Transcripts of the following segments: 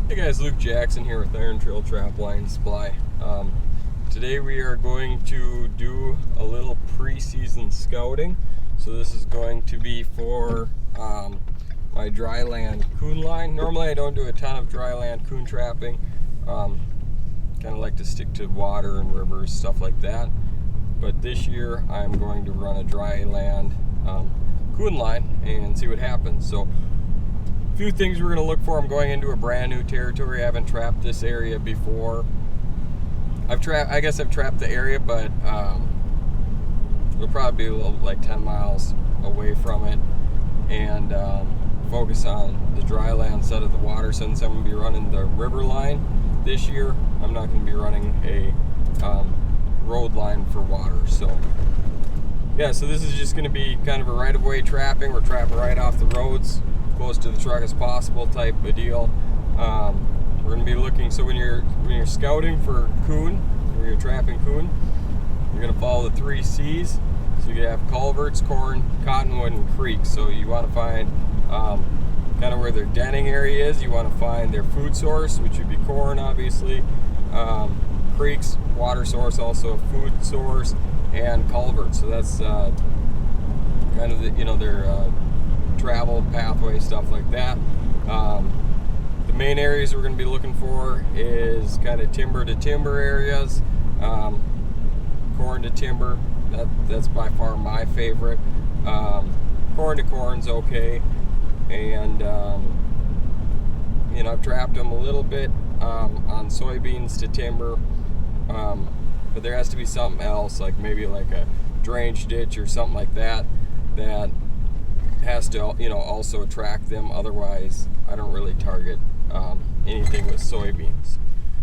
Hey guys, Luke Jackson here with Iron Trail Trapline Supply. Today we are going to do a little pre-season scouting. So this is going to be for my dryland coon line. Normally I don't do a ton of dryland coon trapping. Kind of like to stick to water and rivers, stuff like that. But this year I'm going to run a dryland coon line and see what happens. So a few things we're going to look for. I'm going into a brand new territory. I haven't trapped this area before. I guess I've trapped the area, but we'll probably be a little, like 10 miles away from it, and focus on the dry land side of the water. Since I'm going to be running the river line this year, I'm not going to be running a road line for water. So yeah, so this is just going to be kind of a right-of-way trapping. We're trapping right off the roads, close to the truck as possible type of deal. We're going to be looking, so when you're scouting for coon, when you're trapping coon, you're going to follow the 3 C's. So you have culverts, corn, cottonwood, and creeks. So you want to find kind of where their denning area is. You want to find their food source, which would be corn, obviously. Creeks, water source, also a food source, and culverts. So that's kind of their travel pathway, stuff like that. The main areas we're going to be looking for is kind of timber to timber areas, corn to timber. That's by far my favorite. Corn to corn's okay, and I've trapped them a little bit on soybeans to timber, but there has to be something else, like maybe like a drainage ditch or something like that has to also attract them. Otherwise I don't really target anything with soybeans.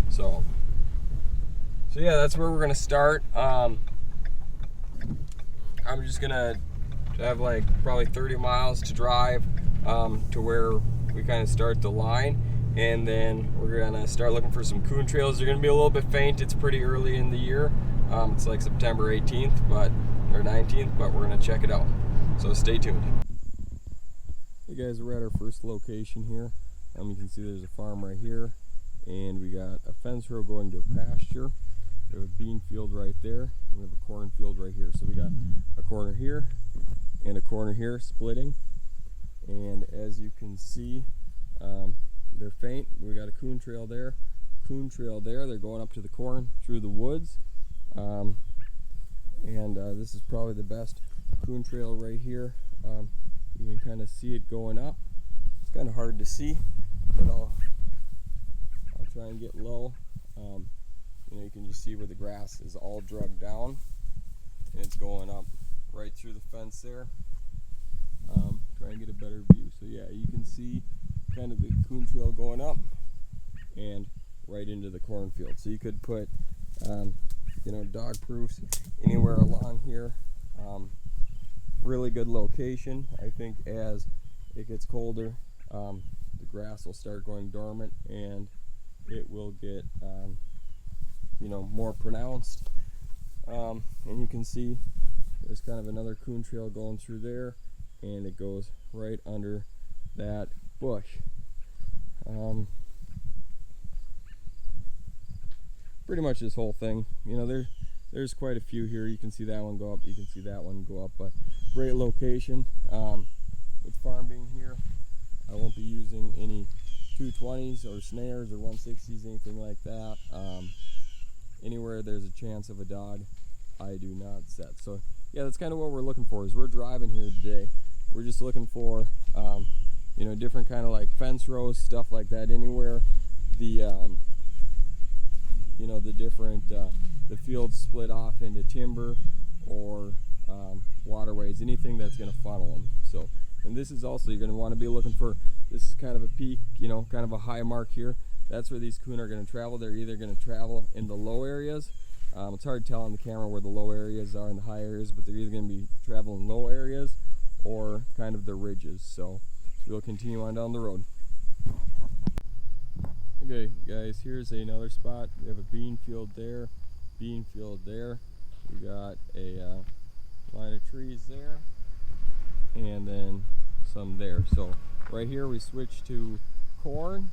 So yeah, that's where we're gonna start. I'm just gonna have like probably 30 miles to drive to where we kind of start the line, and then we're gonna start looking for some coon trails. They're gonna be a little bit faint. It's pretty early in the year. It's like September 18th or 19th, but we're gonna check it out. So stay tuned. Hey guys, we're at our first location here. You can see there's a farm right here, and we got a fence row going to a pasture. We have a bean field right there, and we have a corn field right here. So we got a corner here and a corner here splitting, and as you can see, they're faint. We got a coon trail there, they're going up to the corn through the woods, and this is probably the best coon trail right here. You can kind of see it going up. It's kind of hard to see, but I'll try and get low. You can just see where the grass is all drugged down, and it's going up right through the fence there. Try and get a better view. So yeah, you can see kind of the coon trail going up and right into the cornfield. So you could put dog proofs anywhere along here. Really good location. I think as it gets colder, the grass will start going dormant, and it will get more pronounced. And you can see there's kind of another coon trail going through there, and it goes right under that bush. Pretty much this whole thing, there's quite a few here. You can see that one go up, you can see that one go up, but great location. With farm being here, I won't be using any 220s or snares or 160s, anything like that. Anywhere there's a chance of a dog, I do not set. So yeah, that's kind of what we're looking for. Is we're driving here today, we're just looking for different kind of like fence rows, stuff like that. Anywhere the the different the fields split off into timber or waterways, anything that's going to funnel them. So, and this is also, you're going to want to be looking for, this is kind of a peak, kind of a high mark here. That's where these coon are going to travel. They're either going to travel in the low areas. It's hard to tell on the camera where the low areas are and the high areas, but they're either going to be traveling low areas or kind of the ridges. So we'll continue on down the road. Okay guys, here's another spot. We have a bean field there, bean field there. We got a line of trees there, and then some there. So right here we switch to corn,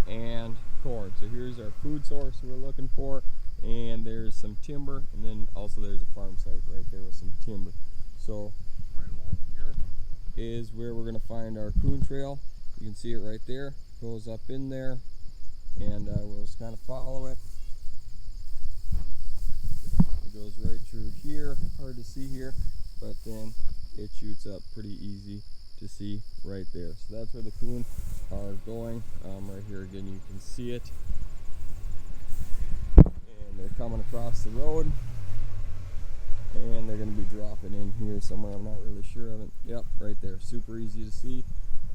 and corn. So here's our food source we're looking for, and there's some timber, and then also there's a farm site right there with some timber. So right along here is where we're going to find our Coon trail. You can see it right there, goes up in there, and we'll just kind of follow it. It goes right through here, hard to see here, but then it shoots up pretty easy to see right there. So that's where the Coon are going. Right here again you can see it, and they're coming across the road, and they're going to be dropping in here somewhere. I'm not really sure of it. Yep, right there, super easy to see.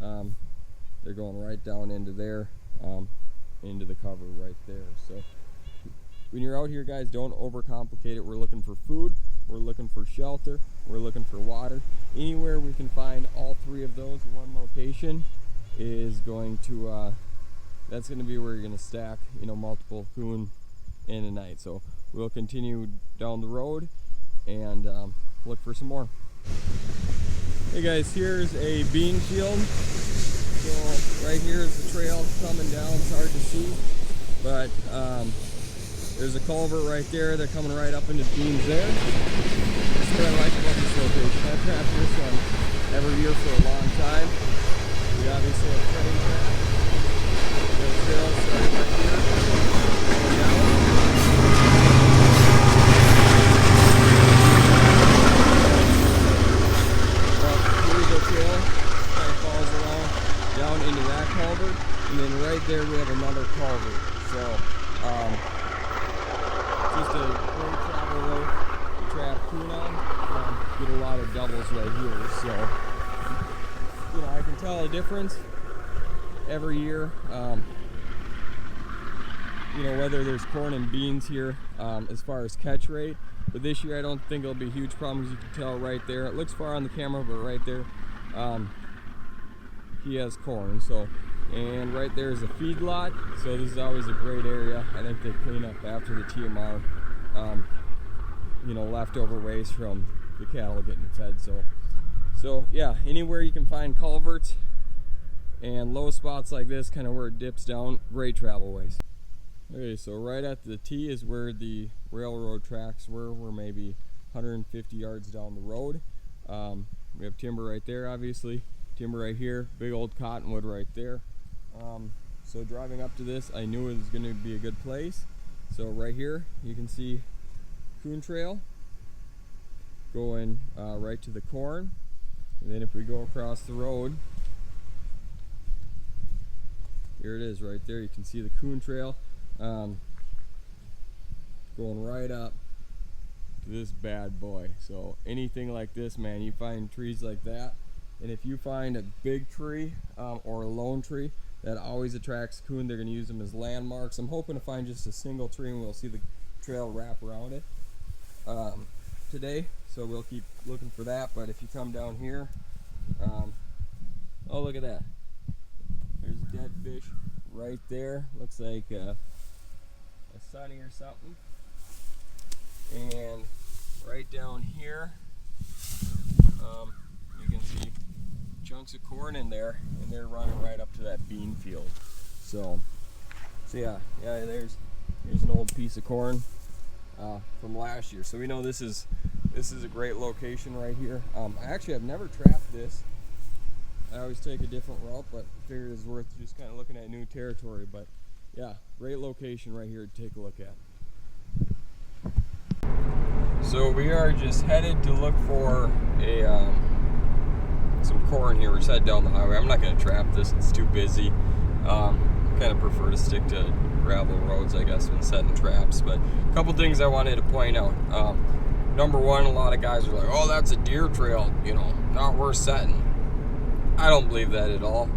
They're going right down into there, into the cover right there. So when you're out here, guys, don't overcomplicate it. We're looking for food, we're looking for shelter, we're looking for water. Anywhere we can find all three of those in one location is going to, that's going to be where you're going to stack, you know, multiple coon in a night. So we'll continue down the road and look for some more. Hey guys, here's a bean field. So right here is the trail coming down. It's hard to see, but there's a culvert right there. They're coming right up into beans there. That's what I like about this location. I've trapped this one every year for a long time. We obviously have train track. The trail starting right here. Down. Here's the trail. Kind of falls around down into that culvert, and then right there we have another culvert. So just a great travel way to trap coon on. Get a lot of doubles right here. So you know, I can tell a difference every year. You know, whether there's corn and beans here as far as catch rate. But this year I don't think it'll be a huge problem, as you can tell right there. It looks far on the camera, but right there he has corn. So, and right there is a feed lot. So this is always a great area. I think they clean up after the TMR, you know, leftover waste from the cattle getting fed. So yeah, anywhere you can find culverts and low spots like this, kind of where it dips down, great travel ways. Okay, so right at the T is where the railroad tracks were. We're maybe 150 yards down the road. We have timber right there, obviously. Timber right here, big old cottonwood right there. So driving up to this, I knew it was going to be a good place. So right here, you can see Coon Trail going right to the corn. And then if we go across the road, here it is right there. You can see the Coon Trail going right up to this bad boy. So anything like this, man, you find trees like that, and if you find a big tree or a lone tree, that always attracts coon. They're going to use them as landmarks. I'm hoping to find just a single tree and we'll see the trail wrap around it today, so we'll keep looking for that. But if you come down here, oh, look at that, there's a dead fish right there. Looks like a sunny or something. And right down here, you can see chunks of corn in there, and they're running right up to that bean field. So yeah, there's an old piece of corn from last year. So we know this is a great location right here. I actually have never trapped this. I always take a different route, but figured it's worth just kind of looking at new territory. But yeah, great location right here to take a look at. So we are just headed to look for some corn here. We're just headed down the highway. I'm not going to trap this, it's too busy. Kind of prefer to stick to gravel roads, I guess, when setting traps. But a couple things I wanted to point out. Number one, a lot of guys are like, oh, that's a deer trail, you know, not worth setting. I don't believe that at all.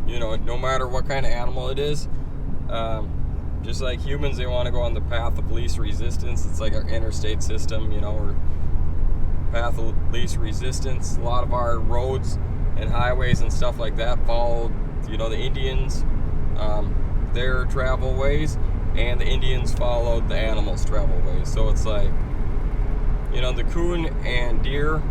You know, no matter what kind of animal it is, just like humans, they want to go on the path of least resistance. It's like our interstate system, you know, or path of least resistance. A lot of our roads and highways and stuff like that follow, you know, the Indians, their travel ways, and the Indians followed the animals' travel ways. So it's like, you know, the coon and deer,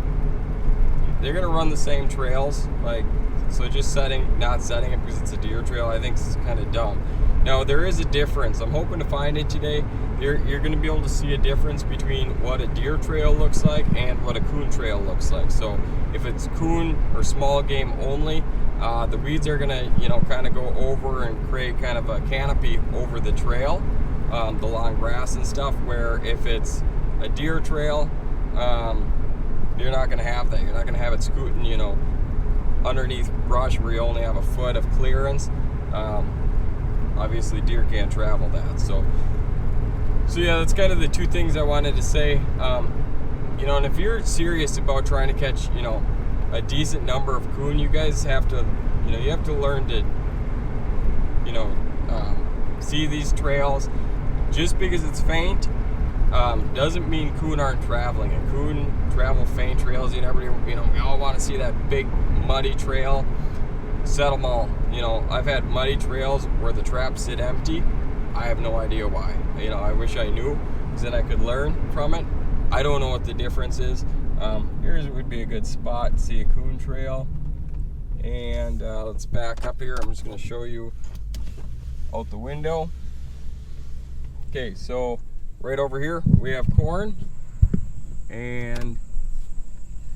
they're gonna run the same trails. Like, So just not setting it because it's a deer trail, I think is kind of dumb. Now there is a difference. I'm hoping to find it today. You're going to be able to see a difference between what a deer trail looks like and what a coon trail looks like. So if it's coon or small game only, the weeds are going to, kind of go over and create kind of a canopy over the trail, the long grass and stuff. Where if it's a deer trail, you're not going to have that. You're not going to have it scooting, underneath brush where you only have a foot of clearance. Obviously deer can't travel that. So yeah, that's kind of the two things I wanted to say. And if you're serious about trying to catch, a decent number of coon, you guys have to, you have to learn to, see these trails. Just because it's faint doesn't mean coon aren't traveling. And coon travel faint trails. We all want to see that big muddy trail. Set them all. I've had muddy trails where the traps sit empty. I have no idea why. I wish I knew, because then I could learn from it. I don't know what the difference is. Here's would be a good spot to see a coon trail. And let's back up here. I'm just going to show you out the window. Okay, so right over here we have corn, and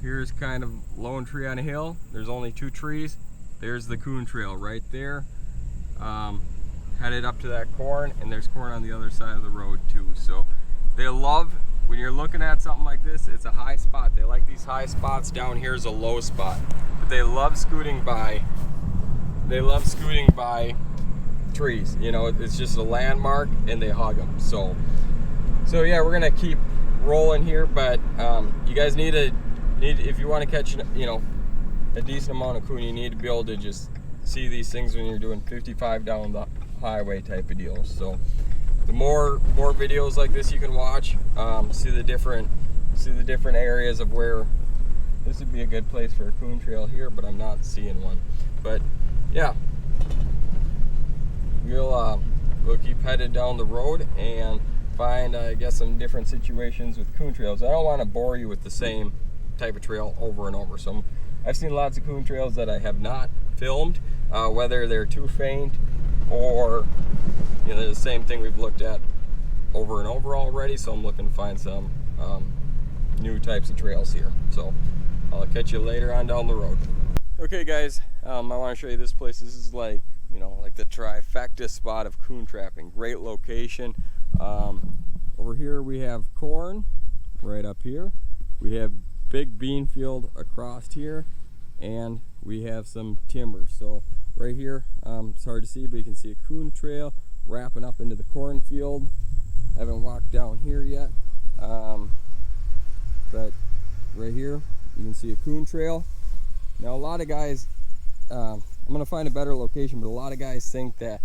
here's kind of lone tree on a hill. There's only 2 trees. There's the coon trail right there, headed up to that corn, and there's corn on the other side of the road too. So they love, when you're looking at something like this, it's a high spot. They like these high spots. Down here is a low spot, but they love scooting by trees. It's just a landmark, and they hug them. So yeah, we're gonna keep rolling here, but you guys need if you want to catch a decent amount of coon, you need to be able to just see these things when you're doing 55 down the highway type of deals. So the more videos like this you can watch, see the different areas of where this would be a good place for a coon trail here, but I'm not seeing one. But yeah, we'll keep headed down the road and find, I guess, some different situations with coon trails. I don't want to bore you with the same type of trail over and over. So I've seen lots of coon trails that I have not filmed, whether they're too faint or the same thing we've looked at over and over already. So I'm looking to find some new types of trails here. So I'll catch you later on down the road. Okay guys, I want to show you this place. This is like the trifecta spot of coon trapping. Great location. Over here we have corn right up here. We have big bean field across here, and we have some timber. So right here, it's hard to see, but you can see a coon trail wrapping up into the cornfield. I haven't walked down here yet, but right here you can see a coon trail. Now a lot of guys, I'm gonna find a better location, but a lot of guys think that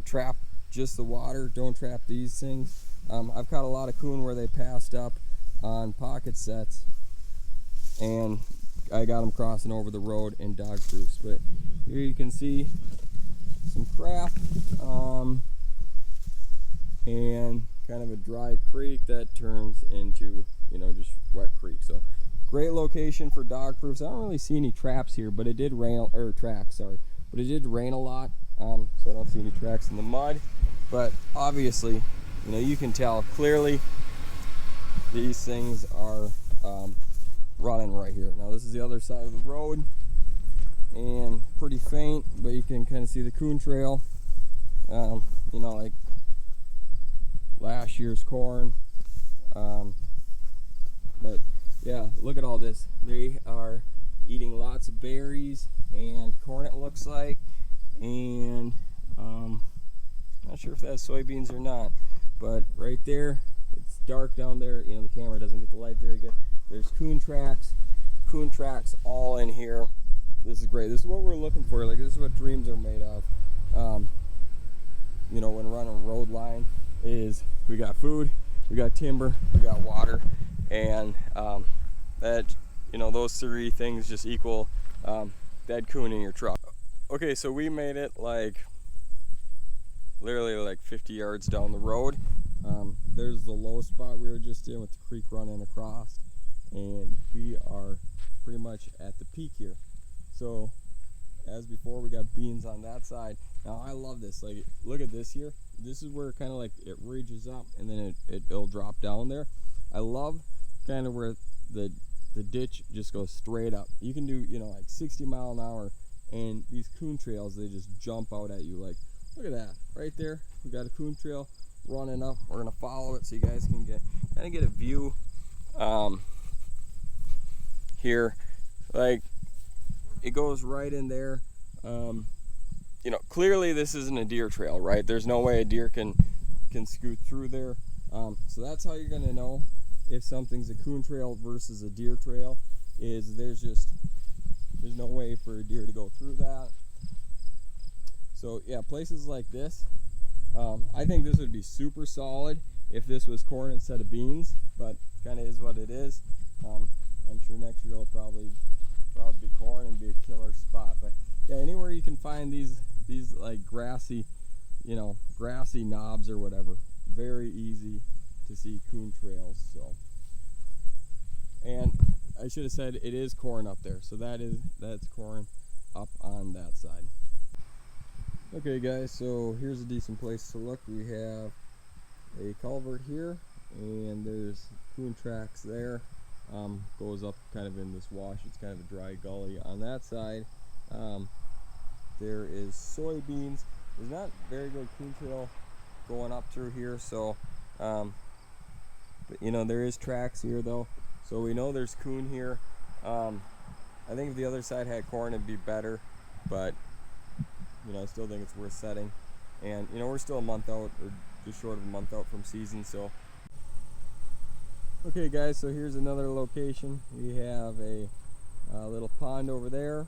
trap just the water, don't trap these things. I've caught a lot of coon where they passed up on pocket sets, and I got them crossing over the road in dog proofs. But here you can see some crap, and kind of a dry creek that turns into just wet creek. So great location for dog proofs. I don't really see any traps here, but it did rain, or tracks, sorry, but it did rain a lot, so I don't see any tracks in the mud. But obviously, you can tell clearly these things are running right here. Now this is the other side of the road, and pretty faint, but you can kind of see the coon trail, like last year's corn. But yeah, look at all this. They are eating lots of berries and corn, it looks like, and not sure if that's soybeans or not, but right there, it's dark down there. The camera doesn't get the light very good. There's coon tracks all in here. This is great. This is what we're looking for. Like, this is what dreams are made of. When running road line, is we got food, we got timber, we got water, and that those 3 things just equal dead coon in your truck. Okay, so we made it literally like 50 yards down the road. There's the low spot we were just in with the creek running across, and we are pretty much at the peak here. So as before, we got beans on that side. Now I love this. Like, look at this here. This is where kind of like it ridges up and then it'll drop down there. I love kind of where the ditch just goes straight up. You can do, you know, like 60 mile an hour, and these coon trails, they just jump out at you. Like, look at that right there. We got a coon trail running up. We're gonna follow it so you guys can kind of get a view here. Like, it goes right in there. You know, clearly this isn't a deer trail, right? There's no way a deer can scoot through there. So that's how you're gonna know if something's a coon trail versus a deer trail, is there's no way for a deer to go through that. So yeah, places like this, I think this would be super solid if this was corn instead of beans, but kind of is what it is. I'm sure next year it'll probably be corn and be a killer spot. But yeah, anywhere you can find these like grassy, you know, grassy knobs or whatever, very easy to see coon trails. So, and I should have said it is corn up there, so that's corn up on that side. Okay guys, so here's a decent place to look. We have a culvert here, and there's coon tracks there. Goes up kind of in this wash. It's kind of a dry gully on that side. There is soybeans. There's not very good coon trail going up through here, so but you know, there is tracks here though, so we know there's coon here. I think if the other side had corn it'd be better, but you know, I still think it's worth setting. And you know, we're still a month out, or just short of a month out from season. So okay guys, so here's another location. We have a little pond over there,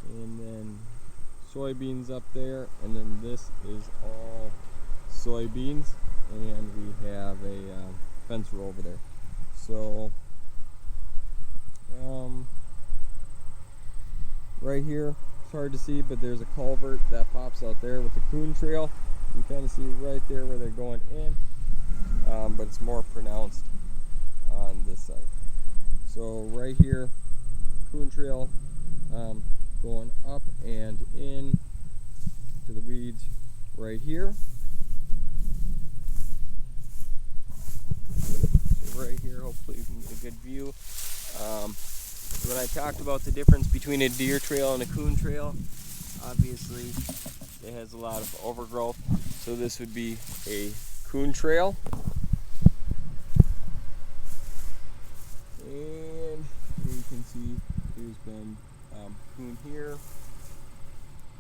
and then soybeans up there, and then this is all soybeans, and we have a fence row over there. So right here, it's hard to see, but there's a culvert that pops out there with the coon trail. You can kind of see right there where they're going in, but it's more pronounced on this side. So right here, coon trail going up and in to the weeds right here. So right here, hopefully you can get a good view. When I talked about the difference between a deer trail and a coon trail, obviously it has a lot of overgrowth, so this would be a coon trail. And here you can see there's been coon here,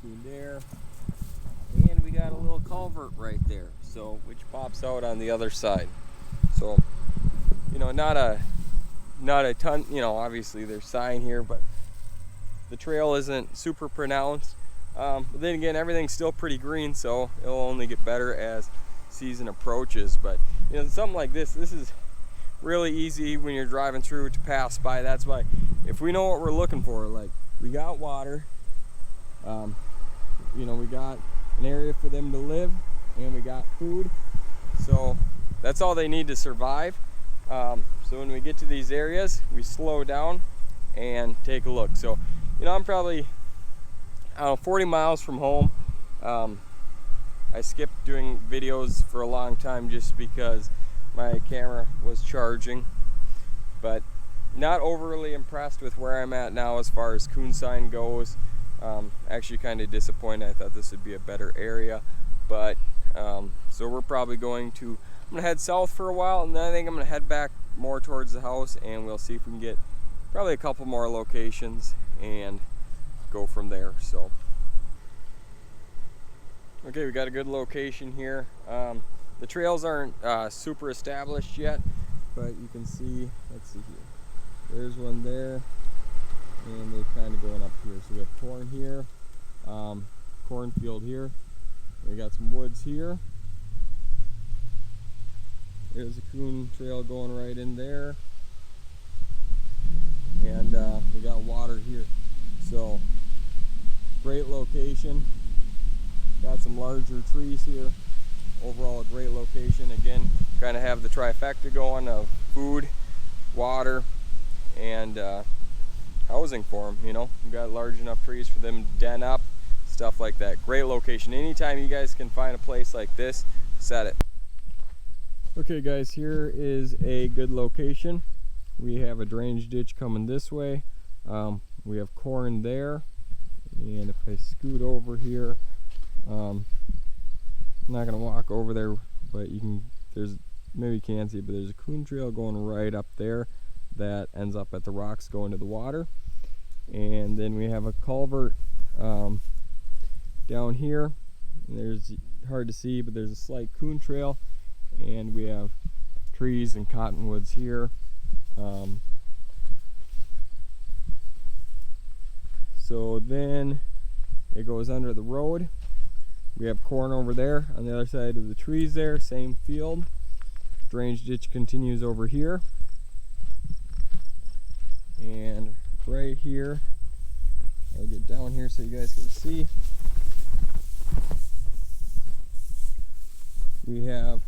coon there, and we got a little culvert right there, so which pops out on the other side. So you know, not a ton, you know, obviously there's sign here, but the trail isn't super pronounced. But then again, everything's still pretty green, so it'll only get better as season approaches. But you know, something like this is really easy when you're driving through to pass by. That's why, if we know what we're looking for, like we got water, you know, we got an area for them to live, and we got food, so that's all they need to survive. So when we get to these areas, we slow down and take a look. So you know, I'm probably, I don't know, 40 miles from home. I skipped doing videos for a long time just because my camera was charging, but not overly impressed with where I'm at now as far as coon sign goes. Actually kind of disappointed. I thought this would be a better area, but so we're probably I'm gonna head south for a while, and then I think I'm gonna head back more towards the house, and we'll see if we can get probably a couple more locations and go from there. So okay, we got a good location here. The trails aren't super established yet, but you can see, let's see here, there's one there, and they're kind of going up here. So we have corn here, cornfield here, we got some woods here. There's a coon trail going right in there, and we got water here. So great location. Got some larger trees here. Overall a great location. Again, kind of have the trifecta going of food, water, and housing for them. You know, we've got large enough trees for them to den up, stuff like that. Great location. Anytime you guys can find a place like this, set it. Okay guys, here is a good location. We have a drainage ditch coming this way. We have corn there, and if I scoot over here, I'm not gonna walk over there, but you can, maybe you can't see it, but there's a coon trail going right up there that ends up at the rocks going to the water. And then we have a culvert down here, and there's, hard to see, but there's a slight coon trail, and we have trees and cottonwoods here. So then it goes under the road. We have corn over there on the other side of the trees there, same field. Drainage ditch continues over here. And right here, I'll get down here so you guys can see. We have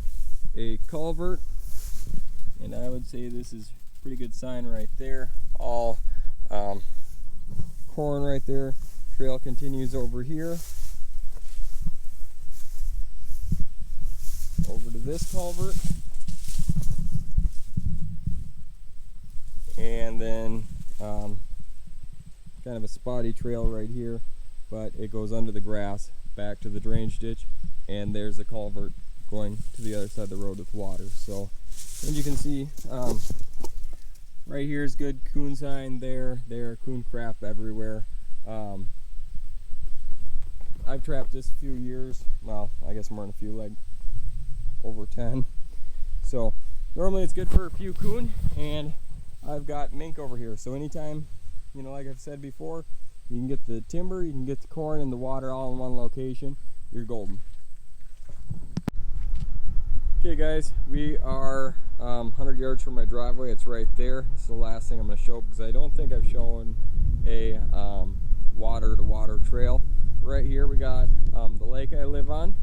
a culvert, and I would say this is a pretty good sign right there. All corn right there. Trail continues over here, over to this culvert, and then kind of a spotty trail right here, but it goes under the grass back to the drainage ditch, and there's a culvert going to the other side of the road with water. So, and you can see right here is good coon sign, there, coon crap everywhere. I've trapped this a few years, well, I guess more than a few, like over 10. So normally it's good for a few coon, and I've got mink over here. So anytime, you know, like I've said before, you can get the timber, you can get the corn and the water all in one location, you're golden. Okay guys, we are 100 yards from my driveway. It's right there. This is the last thing I'm going to show, because I don't think I've shown a water to water trail. Right here we got the lake I live on,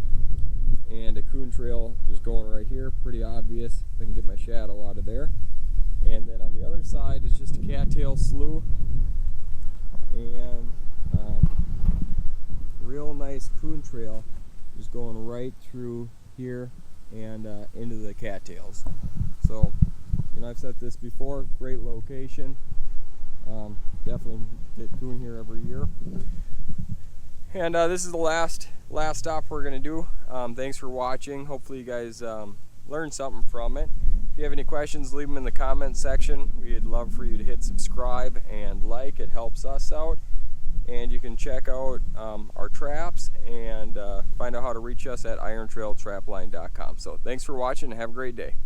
and a coon trail just going right here, pretty obvious if I can get my shadow out of there. And then on the other side is just a cattail slough, and real nice coon trail just going right through here and into the cattails. So, you know, I've said this before, great location. Definitely get coon here every year. And this is the last stop we're gonna do. Thanks for watching. Hopefully you guys learned something from it. If you have any questions, leave them in the comment section. We'd love for you to hit subscribe and like. It helps us out. And you can check out our traps and find out how to reach us at irontrailtrapline.com. So thanks for watching and have a great day.